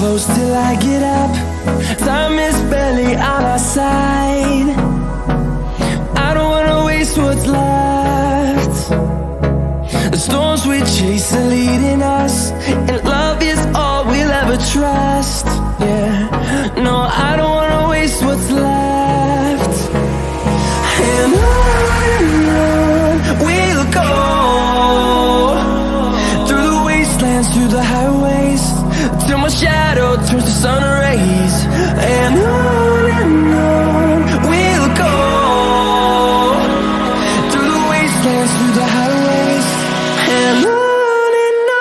close till I get up. Time is barely on our side. I don't wanna waste what's left. The storms we chase are leading us, and love is all we'll ever trust. Yeah, no, I don't wanna waste what's left. And on we'll go, through the wastelands, through the highways, till my shadow turns to sun rays. And on we'll go, through the wastelands, through the highways, and on we'll go.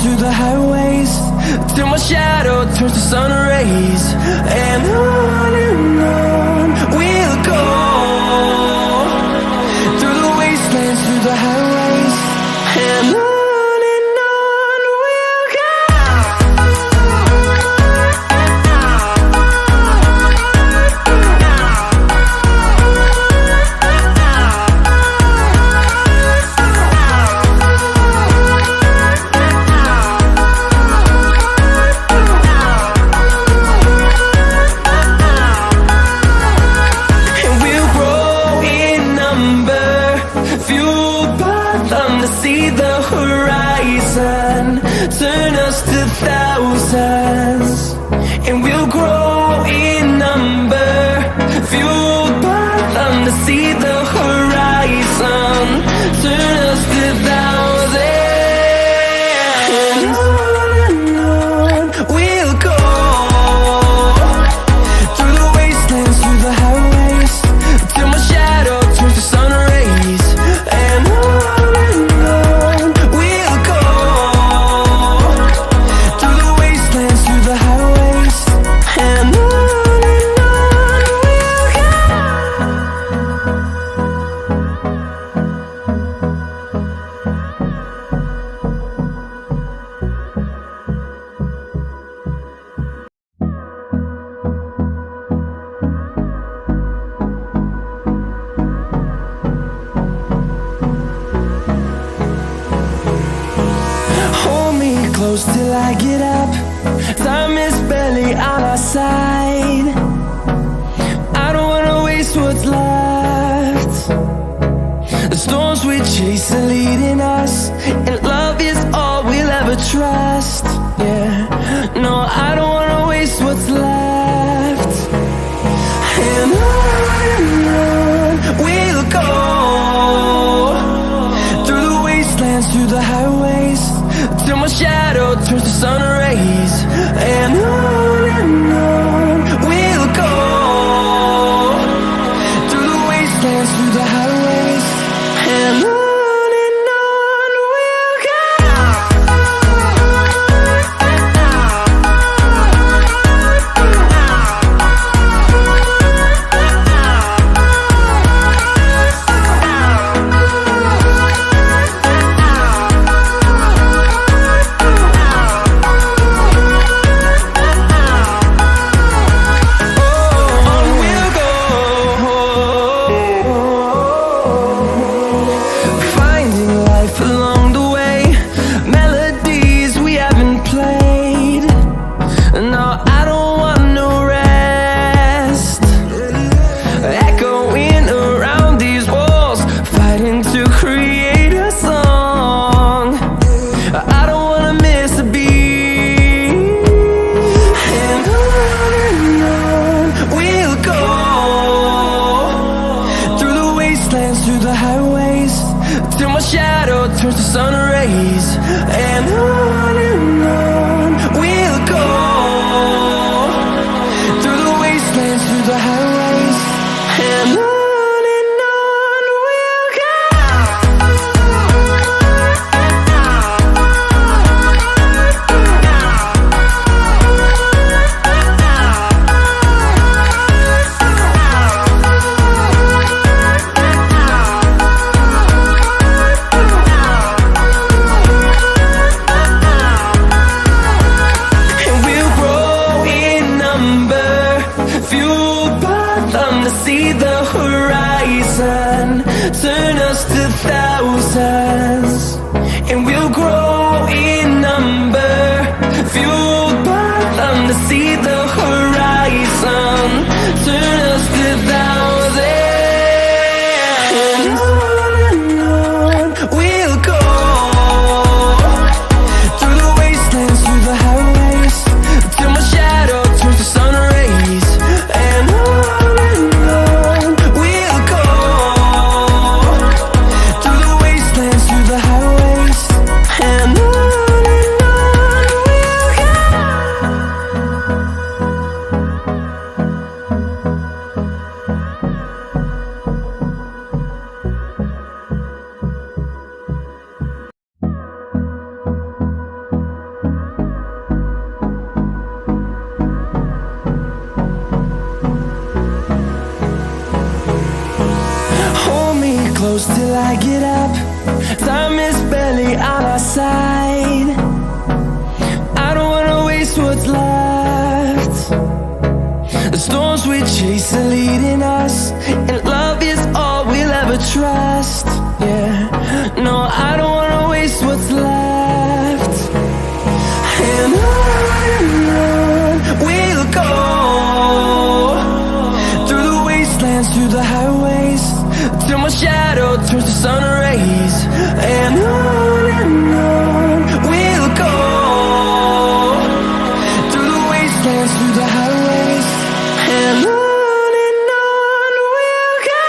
Through the highways, till my shadow turns to sun rays. And on we'll go, through the wastelands, through the highways, and on we'll go. See the horizon, turn us to thousands, and we'll grow in number, fueled by them. To see the horizon, turn us to thousands, and on we'll go, through the wastelands, through the highways, till my shadow turns to sun rays. And on close till I get up. Time is barely on our side. I don't wanna waste what's left. The storms we chase are leading us, and love is all we'll ever trust. Yeah, no, I don't wanna waste what's left. And on we'll go, through the wastelands, through the highways, till my shadow turns to sun rays. And on we'll go, through the wastelands, through the highways, and on we'll go. wastelands, through the highways, till my shadow turns to sun rays. And on we'll go, through the wastelands, through the highways, and on we'll go. See the horizon, turn us to thousands, and we'll grow in number, fueled by them to see the horizon, turn us to thousands, and on we'll go, through the wastelands, through the highways, till my shadow turns to sun rays. And close till I get up, time is barely on our side. I don't wanna waste what's left. The storms we chase are leading us, and love is all we'll ever trust. Yeah, no, I don't wanna waste what's left. And on we'll go, through the wastelands, through the highways, till my shadow turns to sun rays. And on we'll go, through the wastelands, through the highways, and on we'll go.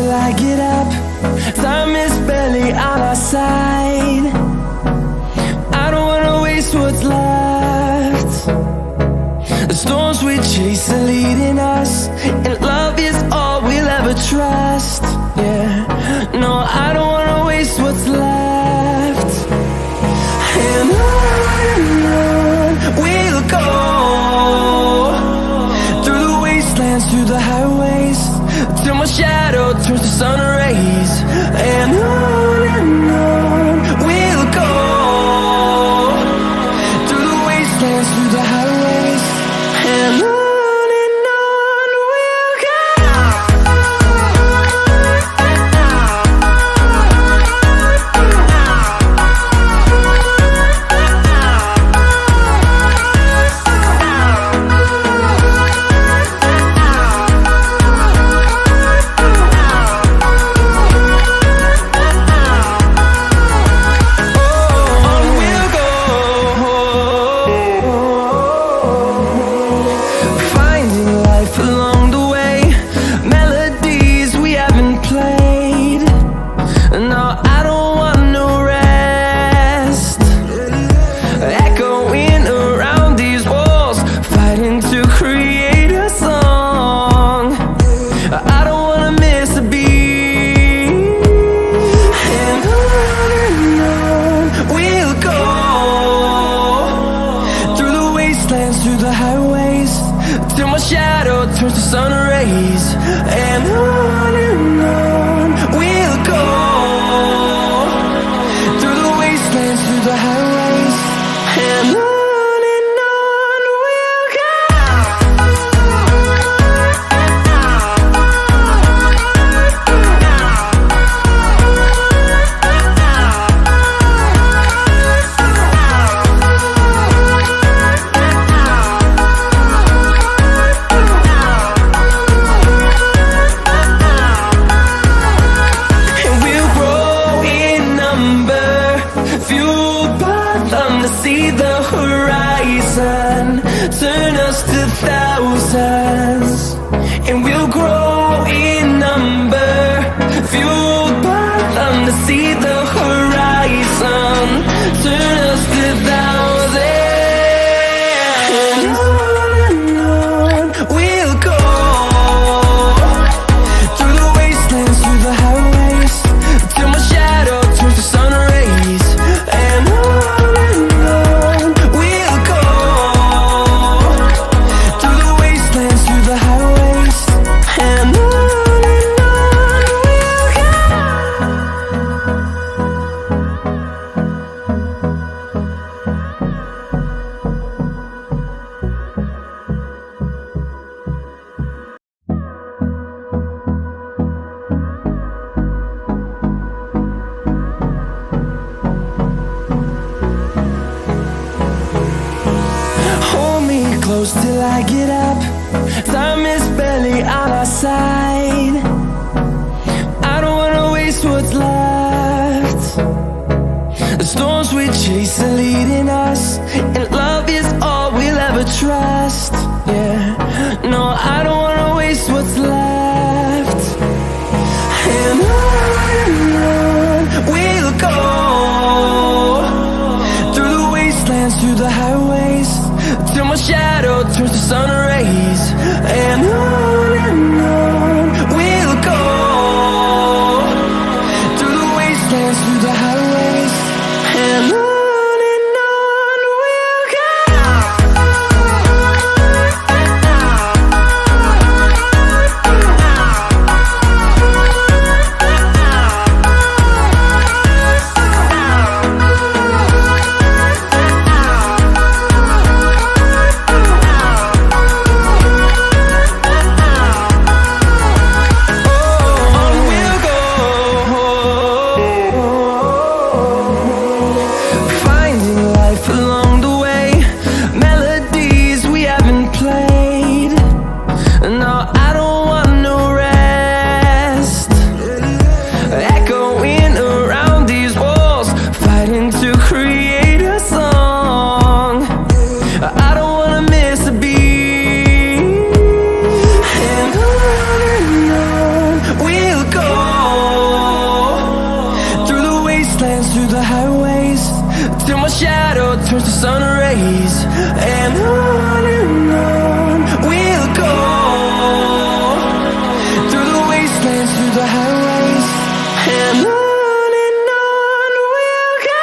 till I get up. Time is barely on our side. I don't wanna waste what's left. The storms we chase are leading us, and love is all we'll ever trust. Yeah, no, I don't wanna waste what's left. And on we'll go, through the wastelands, through the highways, till my shadow turns to sun rays. And on we'll go, through the wastelands, through the highways, and on we'll go. Through the highways, till my shadow turns to sun rays. And on we'll go, through the wastelands, through the highways, and on we'll go. See the horizon, turn us to thousands, and we'll grow in number, fueled by them to see the horizon, turn us to thousands. And on we'll go, through the wastelands, through the highways, till my shadow turns to sun rays. And close till I get up. Time is barely on our side. I don't wanna waste what's left. The storms we chase are leading us, and love is all we'll ever trust. Yeah, no, I don't wanna waste what's left. And on we'll go, through the wastelands, through the highways, till my shadow turns to sun rays. And on we'll go, through the wastelands, through the highways, and on we'll go. till my shadow turns to sun rays. And on we'll go, through the wastelands, through the highways, and on we'll go.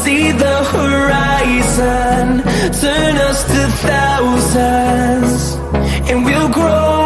See the horizon turn us to thousands, and we'll grow